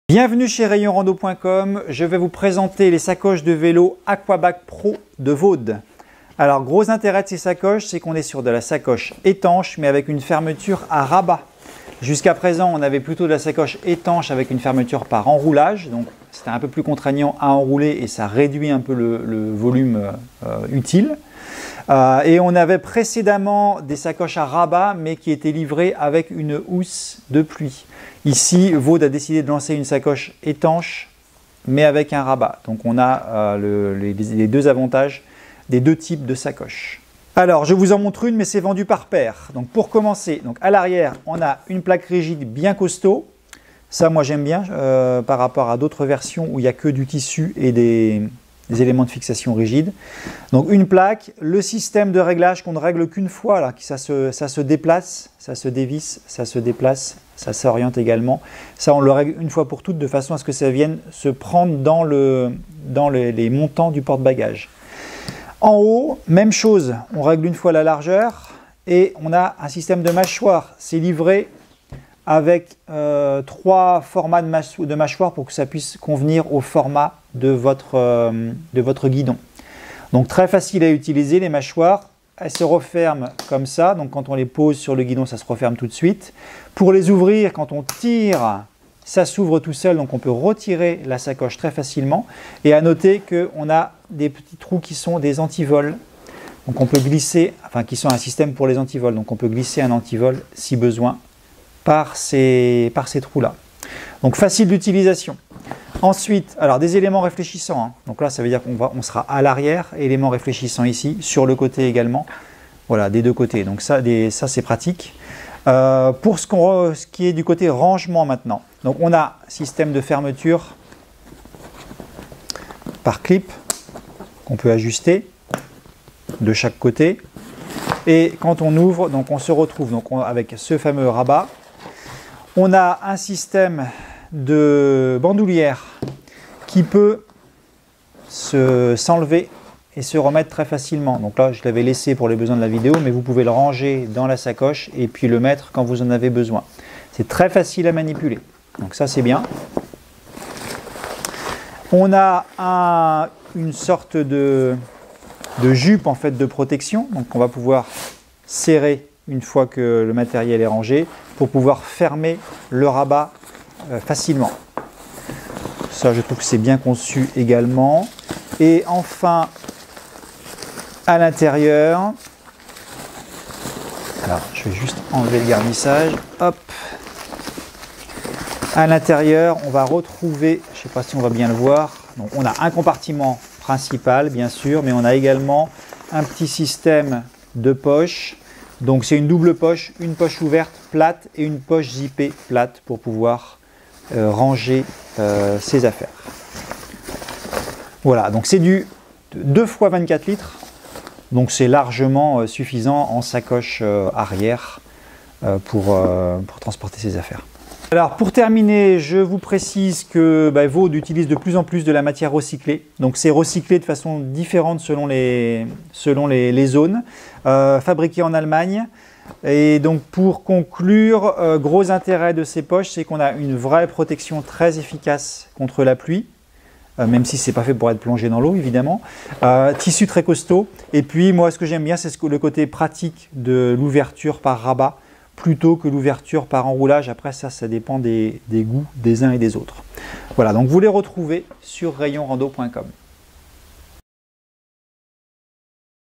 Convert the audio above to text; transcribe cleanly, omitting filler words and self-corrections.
Bienvenue chez rayonrando.com, je vais vous présenter les sacoches de vélo Aquabac Pro de Vaude. Alors gros intérêt de ces sacoches, c'est qu'on est sur de la sacoche étanche mais avec une fermeture à rabat. Jusqu'à présent on avait plutôt de la sacoche étanche avec une fermeture par enroulage, donc c'était un peu plus contraignant à enrouler et ça réduit un peu le volume utile. Et on avait précédemment des sacoches à rabat mais qui étaient livrées avec une housse de pluie. Ici, Vaude a décidé de lancer une sacoche étanche mais avec un rabat. Donc on a les deux avantages des deux types de sacoches. Alors je vous en montre une mais c'est vendu par paire. Donc pour commencer, donc à l'arrière on a une plaque rigide bien costaud. Ça moi j'aime bien par rapport à d'autres versions où il n'y a que du tissu et des éléments de fixation rigides. Donc une plaque, le système de réglage qu'on ne règle qu'une fois, là, ça se déplace, ça se dévisse, ça se déplace, ça s'oriente également. Ça on le règle une fois pour toutes de façon à ce que ça vienne se prendre dans les montants du porte-bagages. En haut, même chose, on règle une fois la largeur et on a un système de mâchoire. C'est livré avec 3 formats de mâchoire pour que ça puisse convenir au format de votre guidon. Donc très facile à utiliser les mâchoires, elles se referment comme ça, donc quand on les pose sur le guidon ça se referme tout de suite. Pour les ouvrir, quand on tire, ça s'ouvre tout seul, donc on peut retirer la sacoche très facilement. Et à noter qu'on a des petits trous qui sont des antivols, donc on peut glisser, enfin qui sont un système pour les antivols, donc on peut glisser un antivol si besoin par ces trous-là. Donc facile d'utilisation. Ensuite, alors des éléments réfléchissants, hein. Donc là ça veut dire qu'on sera à l'arrière, éléments réfléchissants ici, sur le côté également, voilà, des deux côtés, donc ça c'est pratique. Pour ce qui est du côté rangement maintenant, donc on a système de fermeture par clip qu'on peut ajuster de chaque côté, et quand on ouvre, donc on se retrouve donc avec ce fameux rabat. On a un système de bandoulière qui peut s'enlever et se remettre très facilement. Donc là, je l'avais laissé pour les besoins de la vidéo, mais vous pouvez le ranger dans la sacoche et puis le mettre quand vous en avez besoin. C'est très facile à manipuler. Donc ça, c'est bien. On a une sorte de jupe en fait de protection. Donc on va pouvoir serrer une fois que le matériel est rangé pour pouvoir fermer le rabat facilement. Ça, je trouve que c'est bien conçu également. Et enfin, à l'intérieur, alors je vais juste enlever le garnissage, hop. À l'intérieur, on va retrouver, je ne sais pas si on va bien le voir, donc on a un compartiment principal bien sûr, mais on a également un petit système de poche. Donc c'est une double poche, une poche ouverte plate et une poche zippée plate pour pouvoir ranger ses affaires. Voilà, donc c'est du 2 x 24 litres, donc c'est largement suffisant en sacoche arrière pour transporter ses affaires. Alors pour terminer, je vous précise que Vaude utilise de plus en plus de la matière recyclée. Donc c'est recyclé de façon différente selon les zones, fabriqué en Allemagne. Et donc pour conclure, gros intérêt de ces poches, c'est qu'on a une vraie protection très efficace contre la pluie. Même si ce n'est pas fait pour être plongé dans l'eau évidemment. Tissu très costaud. Et puis moi ce que j'aime bien, c'est le côté pratique de l'ouverture par rabat, plutôt que l'ouverture par enroulage. Après ça dépend des goûts des uns et des autres. Voilà, donc vous les retrouvez sur rayonrando.com.